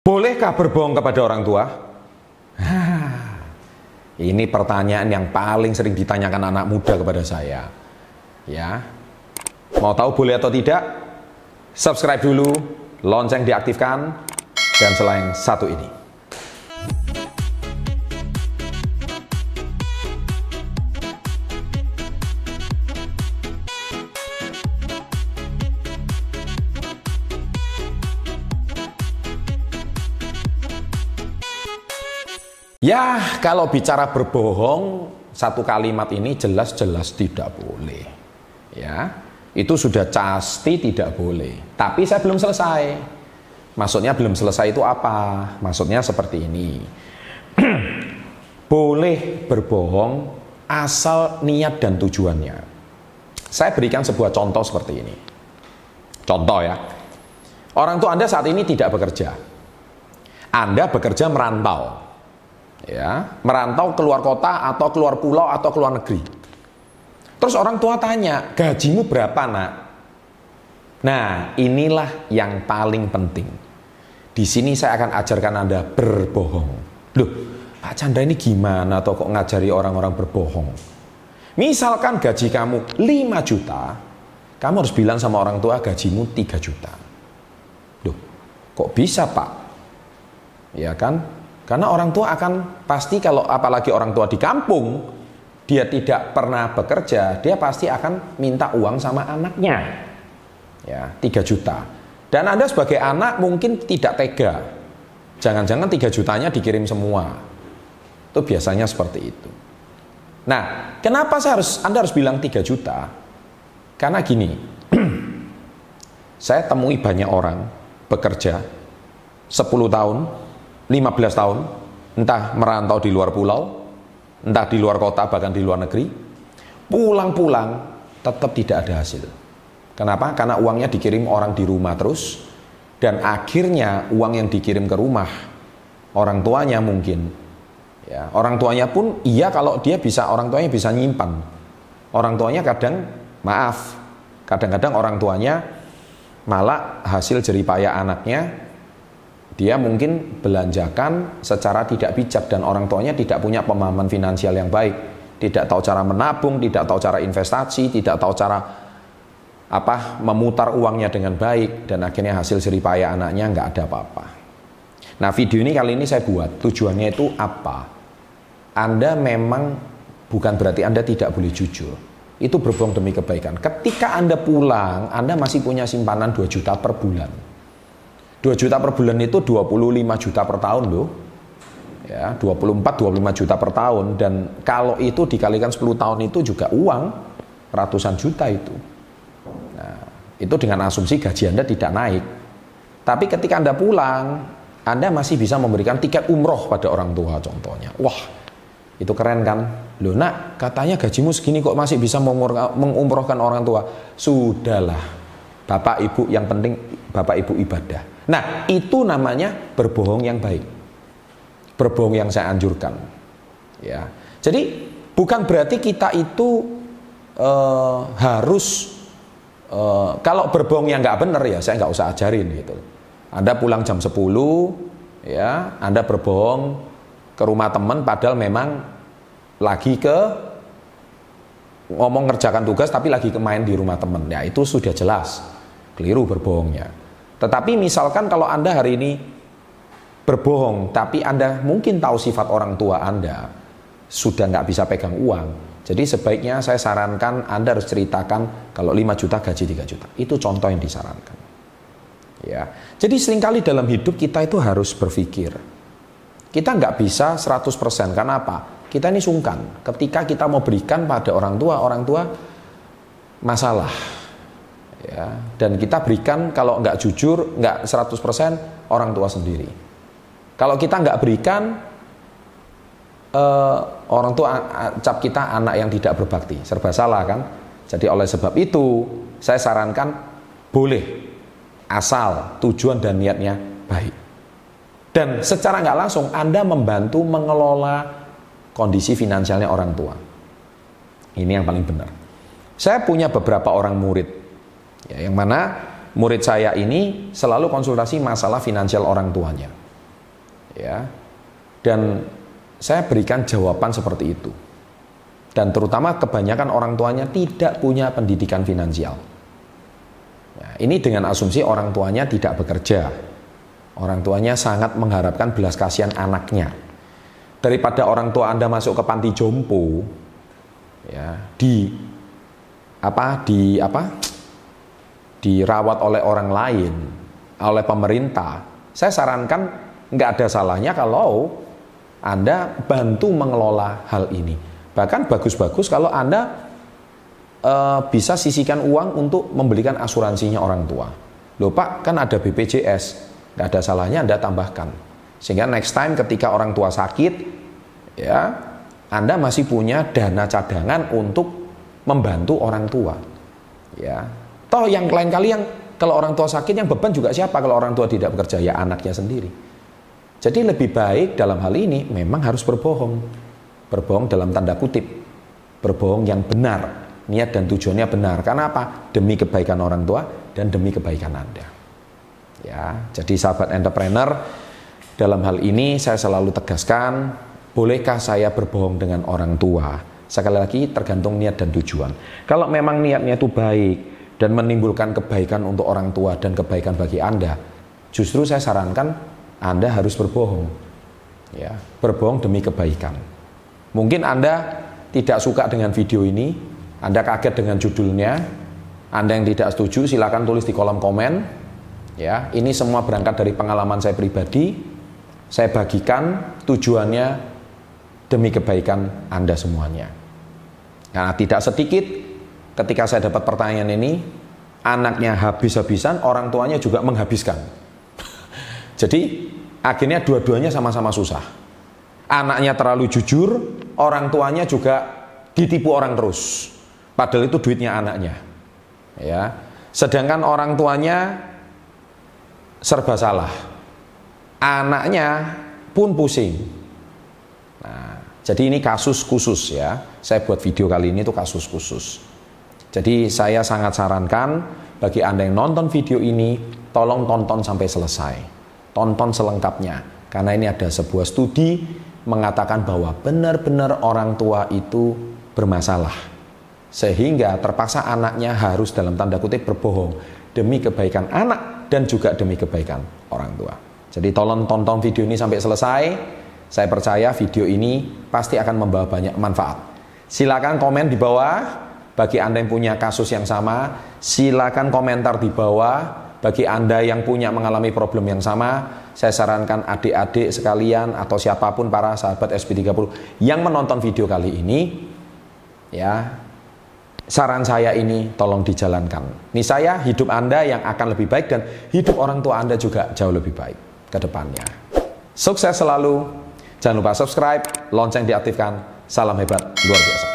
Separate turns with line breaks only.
Bolehkah berbohong kepada orang tua? Ini pertanyaan yang paling sering ditanyakan anak muda kepada saya. Ya, mau tahu boleh atau tidak? Subscribe dulu, lonceng diaktifkan, dan selain satu ini. Ya, kalau bicara berbohong, satu kalimat ini jelas-jelas tidak boleh. Ya, itu sudah pasti tidak boleh. Tapi saya belum selesai. Maksudnya belum selesai itu apa? Maksudnya seperti ini. Boleh berbohong asal niat dan tujuannya. Saya berikan sebuah contoh seperti ini. Contoh ya. Orang tua Anda saat ini tidak bekerja. Anda bekerja merantau. Ya, merantau keluar kota atau keluar pulau atau keluar negeri. Terus orang tua tanya, gajimu berapa nak? Nah, inilah yang paling penting. Di sini saya akan ajarkan Anda berbohong. Loh, Pak Chandra ini gimana atau kok ngajari orang-orang berbohong? Misalkan gaji kamu 5 juta, kamu harus bilang sama orang tua gajimu 3 juta. Loh, kok bisa Pak? Ya kan? Karena orang tua akan pasti, kalau apalagi orang tua di kampung, dia tidak pernah bekerja, dia pasti akan minta uang sama anaknya. Ya, 3 juta. Dan Anda sebagai anak mungkin tidak tega. Jangan-jangan 3 jutanya dikirim semua. Itu biasanya seperti itu. Nah, kenapa Anda harus bilang 3 juta? Karena gini, saya temui banyak orang bekerja 10 tahun, 15 tahun, entah merantau di luar pulau, entah di luar kota, bahkan di luar negeri, pulang-pulang tetap tidak ada hasil. Kenapa? Karena uangnya dikirim orang di rumah terus, dan akhirnya uang yang dikirim ke rumah orang tuanya mungkin, ya, orang tuanya pun iya kalau dia bisa, orang tuanya bisa nyimpan. Orang tuanya kadang-kadang orang tuanya malah hasil jeripaya anaknya dia mungkin belanjakan secara tidak bijak, dan orang tuanya tidak punya pemahaman finansial yang baik, tidak tahu cara menabung, tidak tahu cara investasi, tidak tahu cara memutar uangnya dengan baik, dan akhirnya hasil jeripaya anaknya nggak ada apa-apa. Nah, video ini kali ini saya buat tujuannya itu apa? Anda memang bukan berarti Anda tidak boleh jujur. Itu berbohong demi kebaikan. Ketika Anda pulang, Anda masih punya simpanan 2 juta per bulan. 2 juta per bulan itu 25 juta per tahun loh. Ya, 24-25 juta per tahun, dan kalau itu dikalikan 10 tahun itu juga uang ratusan juta itu. Nah, itu dengan asumsi gaji Anda tidak naik. Tapi ketika Anda pulang, Anda masih bisa memberikan tiket umroh pada orang tua contohnya. Wah, itu keren kan? Loh nak, katanya gajimu segini kok masih bisa mengumrohkan orang tua. Sudahlah, Bapak Ibu, yang penting Bapak Ibu ibadah. Nah, itu namanya berbohong yang baik. Berbohong yang saya anjurkan. Ya. Jadi bukan berarti kita itu harus kalau berbohong yang nggak benar, ya saya nggak usah ajarin gitu. Anda pulang jam 10, ya, Anda berbohong ke rumah teman padahal memang lagi ngomong ngerjakan tugas tapi lagi main di rumah teman. Ya, itu sudah jelas keliru berbohongnya. Tetapi misalkan kalau Anda hari ini berbohong, tapi Anda mungkin tahu sifat orang tua Anda, sudah nggak bisa pegang uang. Jadi sebaiknya saya sarankan Anda harus ceritakan kalau 5 juta gaji 3 juta. Itu contoh yang disarankan. Ya. Jadi seringkali dalam hidup kita itu harus berpikir. Kita nggak bisa 100%. Karena apa? Kita ini sungkan. Ketika kita mau berikan pada orang tua masalah. Ya, dan kita berikan kalau nggak jujur, nggak 100% orang tua sendiri. Kalau kita nggak berikan, orang tua cap kita anak yang tidak berbakti, serba salah kan? Jadi oleh sebab itu saya sarankan boleh, asal tujuan dan niatnya baik. Dan secara nggak langsung Anda membantu mengelola kondisi finansialnya orang tua. Ini yang paling benar. Saya punya beberapa orang murid, ya, yang mana murid saya ini selalu konsultasi masalah finansial orang tuanya. Ya. Dan saya berikan jawaban seperti itu. Dan terutama kebanyakan orang tuanya tidak punya pendidikan finansial. Ya, ini dengan asumsi orang tuanya tidak bekerja. Orang tuanya sangat mengharapkan belas kasihan anaknya. Daripada orang tua Anda masuk ke panti jompo, ya, dirawat oleh orang lain, oleh pemerintah, saya sarankan nggak ada salahnya kalau Anda bantu mengelola hal ini. Bahkan bagus-bagus kalau Anda bisa sisihkan uang untuk membelikan asuransinya orang tua. Loh Pak, kan ada BPJS, nggak ada salahnya Anda tambahkan. Sehingga next time ketika orang tua sakit, ya Anda masih punya dana cadangan untuk membantu orang tua. Ya, toh yang lain kali yang kalau orang tua sakit yang beban juga siapa kalau orang tua tidak bekerja? Ya anaknya sendiri. Jadi lebih baik dalam hal ini memang harus berbohong. Berbohong dalam tanda kutip, berbohong yang benar, niat dan tujuannya benar. Karena apa? Demi kebaikan orang tua dan demi kebaikan Anda. Ya, jadi sahabat entrepreneur, dalam hal ini saya selalu tegaskan, bolehkah saya berbohong dengan orang tua? Sekali lagi tergantung niat dan tujuan. Kalau memang niatnya itu baik dan menimbulkan kebaikan untuk orang tua dan kebaikan bagi Anda, justru saya sarankan Anda harus berbohong. Ya, berbohong demi kebaikan. Mungkin Anda tidak suka dengan video ini, Anda kaget dengan judulnya, Anda yang tidak setuju silakan tulis di kolom komen. Ya, ini semua berangkat dari pengalaman saya pribadi. Saya bagikan tujuannya demi kebaikan Anda semuanya. Karena tidak sedikit ketika saya dapat pertanyaan ini, anaknya habis-habisan, orang tuanya juga menghabiskan. Jadi akhirnya dua-duanya sama-sama susah. Anaknya terlalu jujur, orang tuanya juga ditipu orang terus. Padahal itu duitnya anaknya. Ya. Sedangkan orang tuanya serba salah. Anaknya pun pusing. Nah, jadi ini kasus khusus ya. Saya buat video kali ini tuh kasus khusus. Jadi saya sangat sarankan bagi Anda yang nonton video ini, tolong tonton sampai selesai. Tonton selengkapnya. Karena ini ada sebuah studi mengatakan bahwa benar-benar orang tua itu bermasalah. Sehingga terpaksa anaknya harus dalam tanda kutip berbohong demi kebaikan anak dan juga demi kebaikan orang tua. Jadi tolong tonton video ini sampai selesai. Saya percaya video ini pasti akan membawa banyak manfaat. Silakan komen di bawah bagi Anda yang punya kasus yang sama. Silakan komentar di bawah bagi Anda yang punya mengalami problem yang sama. Saya sarankan adik-adik sekalian atau siapapun para sahabat SP30 yang menonton video kali ini, ya, saran saya ini tolong dijalankan. Ini saya hidup Anda yang akan lebih baik dan hidup orang tua Anda juga jauh lebih baik ke depannya. Sukses selalu. Jangan lupa subscribe, lonceng diaktifkan. Salam hebat luar biasa.